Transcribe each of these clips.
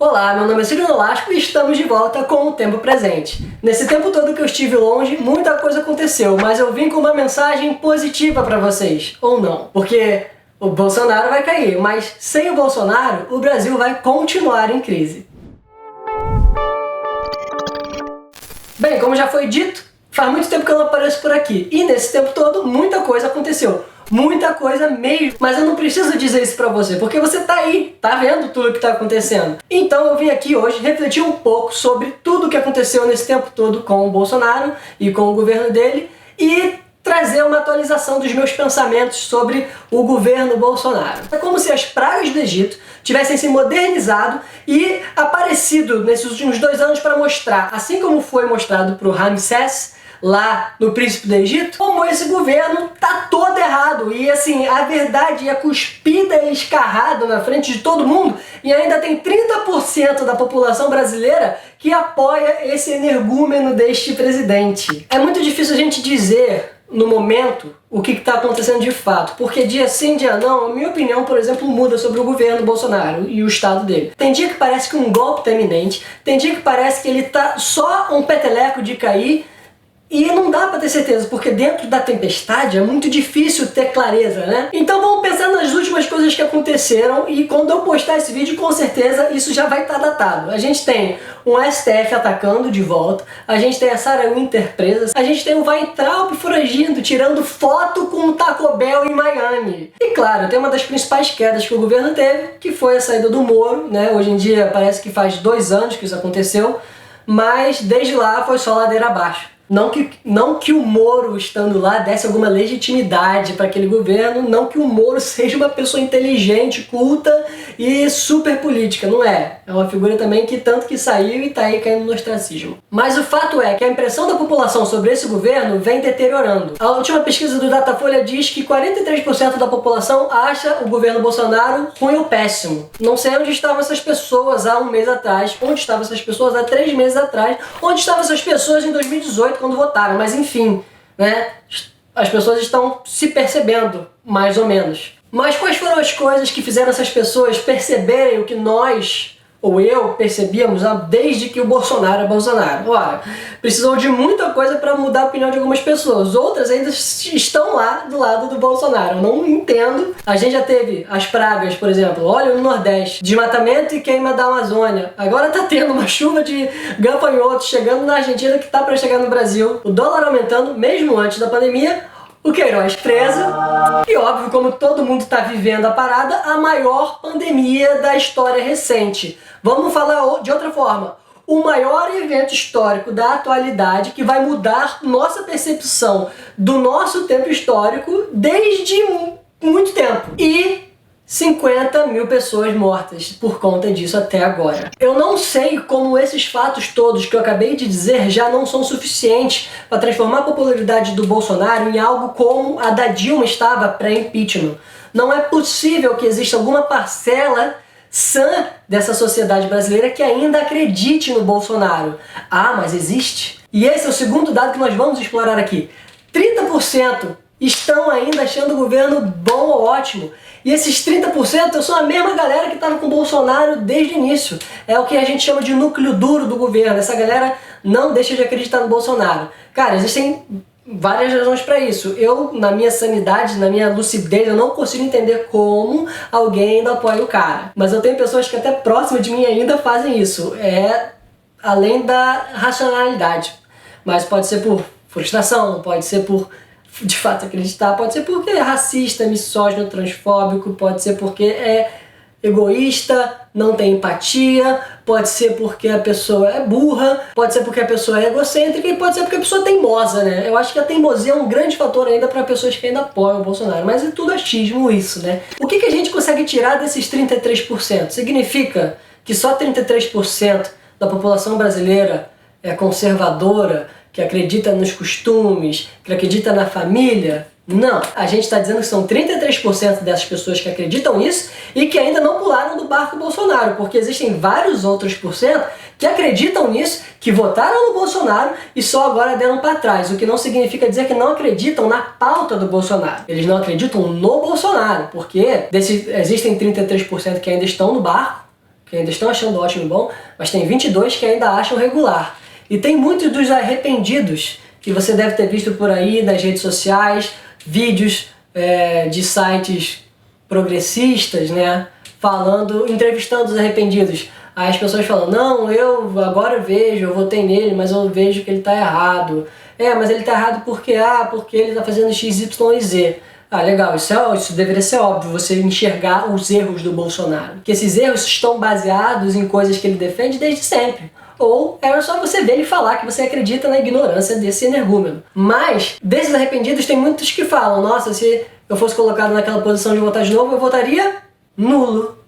Olá, meu nome é Ciro Nolasco e estamos de volta com o Tempo Presente. Nesse tempo todo que eu estive longe, muita coisa aconteceu, mas eu vim com uma mensagem positiva para vocês, ou não. Porque o Bolsonaro vai cair, mas sem o Bolsonaro, o Brasil vai continuar em crise. Bem, como já foi dito, faz muito tempo que eu não apareço por aqui, e nesse tempo todo muita coisa aconteceu. Muita coisa mesmo, mas eu não preciso dizer isso pra você, porque você tá aí, tá vendo tudo o que tá acontecendo. Então eu vim aqui hoje refletir um pouco sobre tudo o que aconteceu nesse tempo todo com o Bolsonaro e com o governo dele e trazer uma atualização dos meus pensamentos sobre o governo Bolsonaro. É como se as pragas do Egito tivessem se modernizado e aparecido nesses últimos 2 anos para mostrar, assim como foi mostrado pro Ramsés, lá no Príncipe do Egito, como esse governo tá todo errado. E assim, a verdade é cuspida e escarrada na frente de todo mundo, e ainda tem 30% da população brasileira que apoia esse energúmeno deste presidente. É muito difícil a gente dizer no momento o que está acontecendo de fato, porque dia sim, dia não, a minha opinião, por exemplo, muda sobre o governo Bolsonaro e o estado dele. Tem dia que parece que um golpe está iminente, tem dia que parece que ele tá só um peteleco de cair. E não dá pra ter certeza, porque dentro da tempestade é muito difícil ter clareza, né? Então vamos pensar nas últimas coisas que aconteceram e quando eu postar esse vídeo, com certeza isso já vai estar datado. A gente tem um STF atacando de volta, a gente tem a Sarah Winter presa, a gente tem o Weintraub foragindo, tirando foto com o Taco Bell em Miami. E claro, tem uma das principais quedas que o governo teve, que foi a saída do Moro, né? Hoje em dia parece que faz 2 anos que isso aconteceu, mas desde lá foi só ladeira abaixo. Não que o Moro estando lá desse alguma legitimidade para aquele governo, não que o Moro seja uma pessoa inteligente, culta e super política, não é. É uma figura também que tanto que saiu e tá aí caindo no ostracismo. Mas o fato é que a impressão da população sobre esse governo vem deteriorando. A última pesquisa do Datafolha diz que 43% da população acha o governo Bolsonaro ruim ou péssimo. Não sei onde estavam essas pessoas há 1 mês atrás, onde estavam essas pessoas há 3 meses atrás, onde estavam essas pessoas em 2018, quando votaram, mas enfim, né? As pessoas estão se percebendo, mais ou menos. Mas quais foram as coisas que fizeram essas pessoas perceberem o que nós, ou eu, percebíamos desde que o Bolsonaro é Bolsonaro? Ora, precisou de muita coisa para mudar a opinião de algumas pessoas. Outras ainda estão lá do lado do Bolsonaro. Eu não entendo. A gente já teve as pragas, por exemplo, óleo no Nordeste, desmatamento e queima da Amazônia. Agora tá tendo uma chuva de gafanhotos chegando na Argentina que tá para chegar no Brasil. O dólar aumentando, mesmo antes da pandemia. O Queiroz preso, e óbvio, como todo mundo está vivendo a parada, a maior pandemia da história recente. Vamos falar de outra forma. O maior evento histórico da atualidade que vai mudar nossa percepção do nosso tempo histórico desde muito tempo. E 50 mil pessoas mortas por conta disso até agora. Eu não sei como esses fatos todos que eu acabei de dizer já não são suficientes para transformar a popularidade do Bolsonaro em algo como a da Dilma estava pré-impeachment. Não é possível que exista alguma parcela sã dessa sociedade brasileira que ainda acredite no Bolsonaro. Ah, mas existe. E esse é o segundo dado que nós vamos explorar aqui. 30% estão ainda achando o governo bom ou ótimo. E esses 30% são a mesma galera que estava com o Bolsonaro desde o início. É o que a gente chama de núcleo duro do governo. Essa galera não deixa de acreditar no Bolsonaro. Cara, existem várias razões para isso. Eu, na minha sanidade, na minha lucidez, eu não consigo entender como alguém ainda apoia o cara. Mas eu tenho pessoas que até próximo de mim ainda fazem isso. É além da racionalidade. Mas pode ser por frustração, pode ser por de fato acreditar, pode ser porque é racista, misógino, transfóbico, pode ser porque é egoísta, não tem empatia, pode ser porque a pessoa é burra, pode ser porque a pessoa é egocêntrica e pode ser porque a pessoa é teimosa, né? Eu acho que a teimosia é um grande fator ainda para pessoas que ainda apoiam o Bolsonaro, mas é tudo achismo isso, né? O que a gente consegue tirar desses 33%? Significa que só 33% da população brasileira é conservadora, que acredita nos costumes, que acredita na família? Não. A gente está dizendo que são 33% dessas pessoas que acreditam nisso e que ainda não pularam do barco Bolsonaro, porque existem vários outros porcento que acreditam nisso, que votaram no Bolsonaro e só agora deram para trás, o que não significa dizer que não acreditam na pauta do Bolsonaro. Eles não acreditam no Bolsonaro, porque existem 33% que ainda estão no barco, que ainda estão achando ótimo e bom, mas tem 22 que ainda acham regular. E tem muitos dos arrependidos que você deve ter visto por aí nas redes sociais, vídeos de sites progressistas, né, entrevistando os arrependidos. Aí as pessoas falam, não, eu agora vejo, eu votei nele, mas eu vejo que ele está errado. Mas ele está errado porque ele está fazendo X, Y e Z. Legal, isso deveria ser óbvio, você enxergar os erros do Bolsonaro. Que esses erros estão baseados em coisas que ele defende desde sempre. Ou era só você ver ele falar que você acredita na ignorância desse energúmeno. Mas, desses arrependidos, tem muitos que falam, nossa, se eu fosse colocado naquela posição de votar de novo, eu votaria nulo.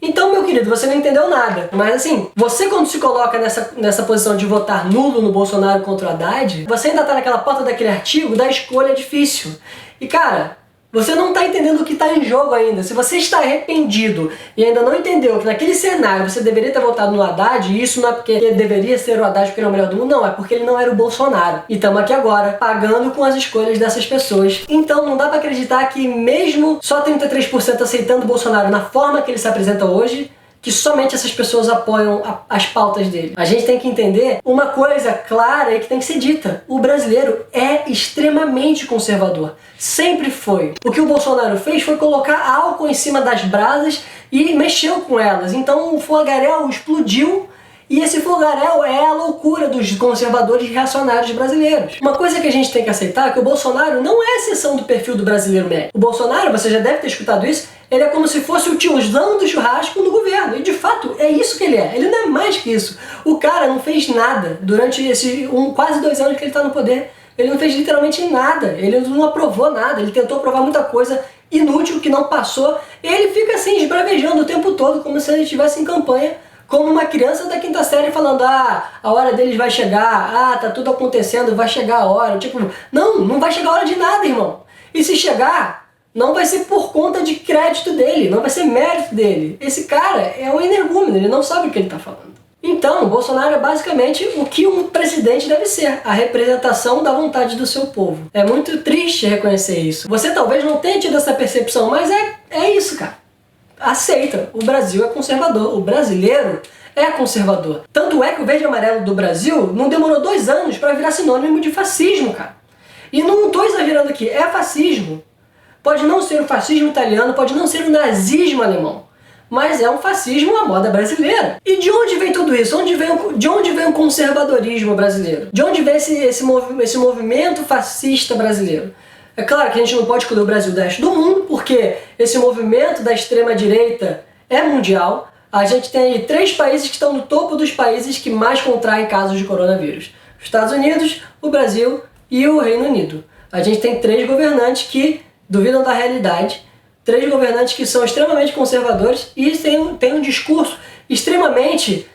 Então, meu querido, você não entendeu nada. Mas assim, você quando se coloca nessa posição de votar nulo no Bolsonaro contra o Haddad, você ainda tá naquela porta daquele artigo da escolha difícil. E cara, você não está entendendo o que está em jogo ainda. Se você está arrependido e ainda não entendeu que naquele cenário você deveria ter votado no Haddad, e isso não é porque ele deveria ser o Haddad porque ele é o melhor do mundo, não, é porque ele não era o Bolsonaro. E estamos aqui agora, pagando com as escolhas dessas pessoas. Então não dá para acreditar que mesmo só 33% aceitando o Bolsonaro na forma que ele se apresenta hoje, que somente essas pessoas apoiam as pautas dele. A gente tem que entender uma coisa clara e que tem que ser dita. O brasileiro é extremamente conservador. Sempre foi. O que o Bolsonaro fez foi colocar álcool em cima das brasas e mexeu com elas. Então o fogaréu explodiu. E esse fogaréu é a loucura dos conservadores reacionários brasileiros. Uma coisa que a gente tem que aceitar é que o Bolsonaro não é exceção do perfil do brasileiro médio. O Bolsonaro, você já deve ter escutado isso, ele é como se fosse o tiozão do churrasco no governo. E de fato, é isso que ele é. Ele não é mais que isso. O cara não fez nada durante quase 2 anos que ele está no poder. Ele não fez literalmente nada. Ele não aprovou nada. Ele tentou aprovar muita coisa inútil que não passou. E ele fica assim, esbravejando o tempo todo, como se ele estivesse em campanha, como uma criança da 5ª série falando, a hora deles vai chegar, tá tudo acontecendo, vai chegar a hora. Tipo, não vai chegar a hora de nada, irmão. E se chegar, não vai ser por conta de crédito dele, não vai ser mérito dele. Esse cara é um energúmeno, ele não sabe o que ele tá falando. Então, o Bolsonaro é basicamente o que um presidente deve ser, a representação da vontade do seu povo. É muito triste reconhecer isso. Você talvez não tenha tido essa percepção, mas é isso, cara. Aceita, o Brasil é conservador, o brasileiro é conservador. Tanto é que o verde e amarelo do Brasil não demorou 2 anos para virar sinônimo de fascismo, cara. E não estou exagerando aqui, é fascismo. Pode não ser o fascismo italiano, pode não ser o nazismo alemão, mas é um fascismo à moda brasileira. E de onde vem tudo isso? De onde vem o conservadorismo brasileiro? De onde vem esse movimento fascista brasileiro? É claro que a gente não pode excluir o Brasil do resto do mundo, porque esse movimento da extrema-direita é mundial. A gente tem aí 3 países que estão no topo dos países que mais contraem casos de coronavírus. Os Estados Unidos, o Brasil e o Reino Unido. A gente tem 3 governantes que duvidam da realidade, 3 governantes que são extremamente conservadores e têm um discurso extremamente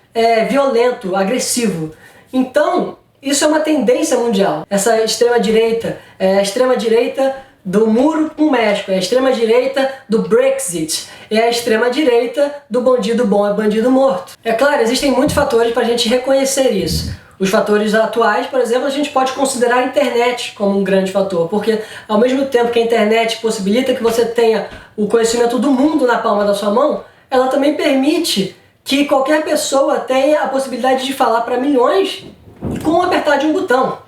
violento, agressivo. Então, isso é uma tendência mundial. Essa extrema-direita é a extrema-direita do muro com o México, é a extrema-direita do Brexit, é a extrema-direita do bandido bom é bandido morto. É claro, existem muitos fatores para a gente reconhecer isso. Os fatores atuais, por exemplo, a gente pode considerar a internet como um grande fator, porque ao mesmo tempo que a internet possibilita que você tenha o conhecimento do mundo na palma da sua mão, ela também permite que qualquer pessoa tenha a possibilidade de falar para milhões com o apertar de um botão.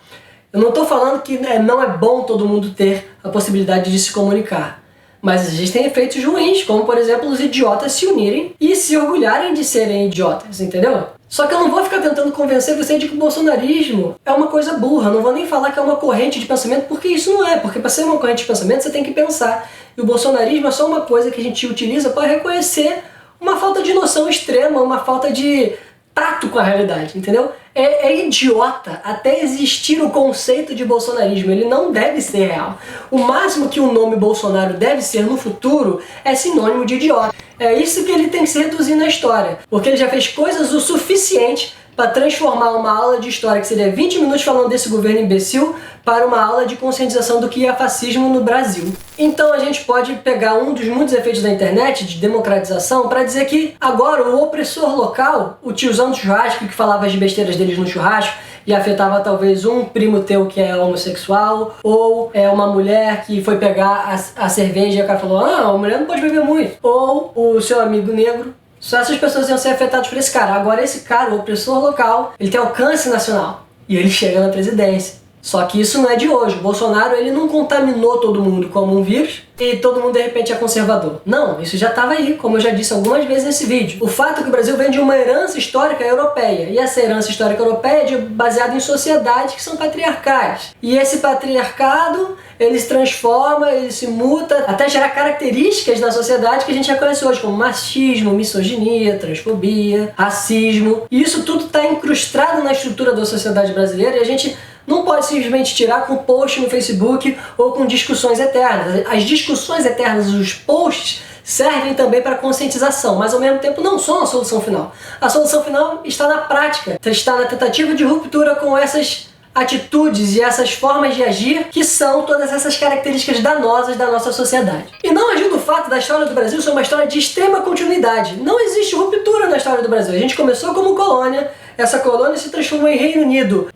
Eu não estou falando que não é bom todo mundo ter a possibilidade de se comunicar, mas existem efeitos ruins, como por exemplo os idiotas se unirem e se orgulharem de serem idiotas, entendeu? Só que eu não vou ficar tentando convencer você de que o bolsonarismo é uma coisa burra, não vou nem falar que é uma corrente de pensamento, porque isso não é, porque para ser uma corrente de pensamento você tem que pensar, e o bolsonarismo é só uma coisa que a gente utiliza para reconhecer uma falta de noção extrema, uma falta de tato com a realidade, entendeu? É idiota até existir o conceito de bolsonarismo, ele não deve ser real. O máximo que o nome Bolsonaro deve ser no futuro é sinônimo de idiota. É isso que ele tem que se reduzir na história, porque ele já fez coisas o suficiente para transformar uma aula de história que seria 20 minutos falando desse governo imbecil para uma aula de conscientização do que é fascismo no Brasil. Então a gente pode pegar um dos muitos efeitos da internet, de democratização, para dizer que agora o opressor local, o tiozão do churrasco que falava as besteiras deles no churrasco e afetava talvez um primo teu que é homossexual, ou uma mulher que foi pegar a cerveja e o cara falou, a mulher não pode beber muito, ou o seu amigo negro, Só essas pessoas iam ser afetadas por esse cara. Agora esse cara, o opressor local, ele tem alcance nacional. E ele chega na presidência. Só que isso não é de hoje. O Bolsonaro, ele não contaminou todo mundo como um vírus e todo mundo de repente é conservador. Não, isso já estava aí, como eu já disse algumas vezes nesse vídeo. O fato é que o Brasil vem de uma herança histórica europeia. E essa herança histórica europeia é baseada em sociedades que são patriarcais. E esse patriarcado, ele se transforma, ele se muta, até gerar características na sociedade que a gente já conhece hoje, como machismo, misoginia, transfobia, racismo. E isso tudo está incrustado na estrutura da sociedade brasileira e a gente não pode simplesmente tirar com post no Facebook ou com discussões eternas. As discussões eternas, os posts, servem também para conscientização, mas ao mesmo tempo não são a solução final. A solução final está na prática, está na tentativa de ruptura com essas atitudes e essas formas de agir que são todas essas características danosas da nossa sociedade. E não ajuda o fato da história do Brasil ser uma história de extrema continuidade. Não existe ruptura na história do Brasil. A gente começou como colônia, essa colônia se transformou em Reino Unido,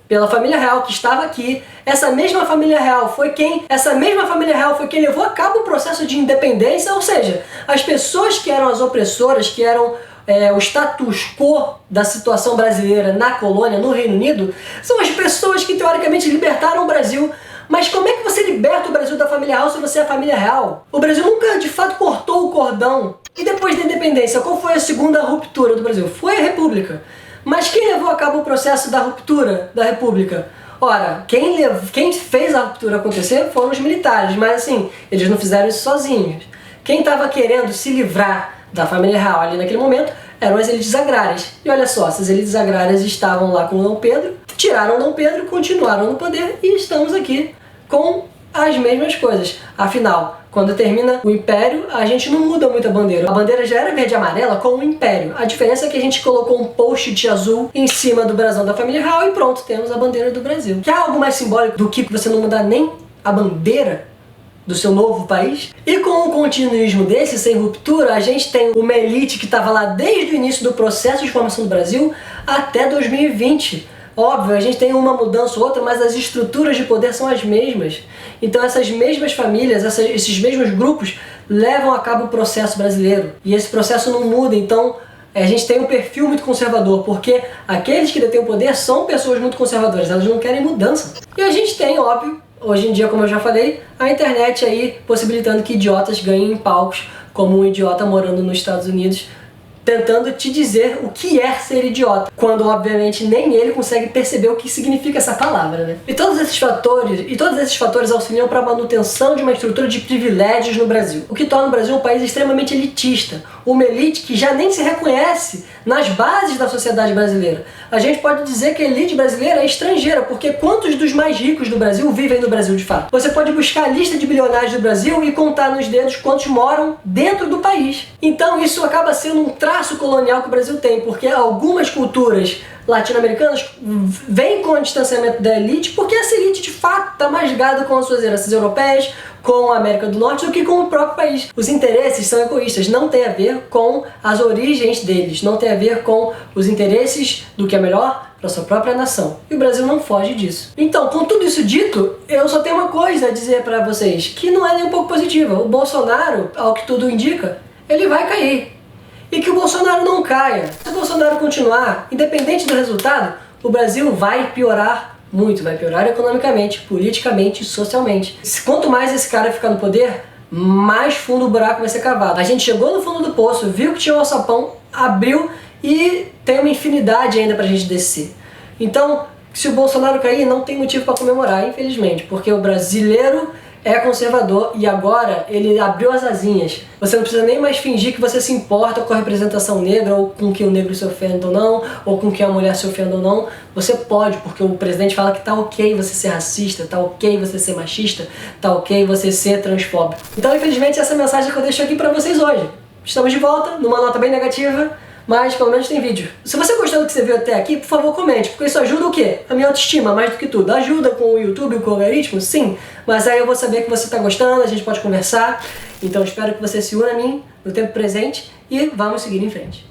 pela família real que estava aqui. Essa mesma família real foi quem levou a cabo o processo de independência, ou seja, as pessoas que eram as opressoras, que eram o status quo da situação brasileira na colônia, no Reino Unido, são as pessoas que teoricamente libertaram o Brasil. Mas como é que você liberta o Brasil da família real se você é a família real? O Brasil nunca de fato cortou o cordão. E depois da independência, qual foi a segunda ruptura do Brasil? Foi a República. Mas quem levou a cabo o processo da ruptura da República? Ora, quem fez a ruptura acontecer foram os militares, mas assim, eles não fizeram isso sozinhos. Quem estava querendo se livrar da família real ali naquele momento eram as elites agrárias. E olha só, essas elites agrárias estavam lá com Dom Pedro, tiraram Dom Pedro, continuaram no poder e estamos aqui com as mesmas coisas. Afinal, quando termina o Império, a gente não muda muito a bandeira. A bandeira já era verde e amarela com o Império. A diferença é que a gente colocou um post-it azul em cima do brasão da família real e pronto, temos a bandeira do Brasil. Quer algo mais simbólico do que você não mudar nem a bandeira do seu novo país? E com um continuismo desse, sem ruptura, a gente tem uma elite que estava lá desde o início do processo de formação do Brasil até 2020. Óbvio, a gente tem uma mudança ou outra, mas as estruturas de poder são as mesmas. Então essas mesmas famílias, esses mesmos grupos levam a cabo o processo brasileiro. E esse processo não muda, então a gente tem um perfil muito conservador, porque aqueles que detêm o poder são pessoas muito conservadoras, elas não querem mudança. E a gente tem, óbvio, hoje em dia, como eu já falei, a internet aí possibilitando que idiotas ganhem em palcos, como um idiota morando nos Estados Unidos, tentando te dizer o que é ser idiota, quando obviamente nem ele consegue perceber o que significa essa palavra, né? E todos esses fatores auxiliam para a manutenção de uma estrutura de privilégios no Brasil, o que torna o Brasil um país extremamente elitista, uma elite que já nem se reconhece nas bases da sociedade brasileira. A gente pode dizer que a elite brasileira é estrangeira, porque quantos dos mais ricos do Brasil vivem no Brasil de fato? Você pode buscar a lista de bilionários do Brasil e contar nos dedos quantos moram dentro do país. Então isso acaba sendo um traço colonial que o Brasil tem, porque algumas culturas latino-americanas vêm com o distanciamento da elite, porque essa elite de fato está mais ligada com as suas heranças europeias, com a América do Norte do que com o próprio país. Os interesses são egoístas, não tem a ver com as origens deles, não tem a ver com os interesses do que é melhor para sua própria nação. E o Brasil não foge disso. Então, com tudo isso dito, eu só tenho uma coisa a dizer para vocês, que não é nem um pouco positiva. O Bolsonaro, ao que tudo indica, ele vai cair. E que o Bolsonaro não caia. Se o Bolsonaro continuar, independente do resultado, o Brasil vai piorar muito, vai piorar economicamente, politicamente e socialmente. Quanto mais esse cara ficar no poder, mais fundo o buraco vai ser cavado. A gente chegou no fundo do poço, viu que tinha um alçapão, abriu e tem uma infinidade ainda pra gente descer. Então, se o Bolsonaro cair, não tem motivo para comemorar, infelizmente, porque o brasileiro é conservador e agora ele abriu as asinhas. Você não precisa nem mais fingir que você se importa com a representação negra, ou com que o negro se ofenda ou não, ou com que a mulher se ofenda ou não. Você pode, porque o presidente fala que tá ok você ser racista, tá ok você ser machista, tá ok você ser transfóbico. Então, infelizmente, essa é a mensagem que eu deixo aqui pra vocês hoje. Estamos de volta, numa nota bem negativa, mas pelo menos tem vídeo. Se você gostou do que você viu até aqui, por favor comente, porque isso ajuda o quê? A minha autoestima, mais do que tudo. Ajuda com o YouTube, com o algoritmo? Sim, mas aí eu vou saber que você está gostando, a gente pode conversar. Então espero que você se una a mim no tempo presente e vamos seguir em frente.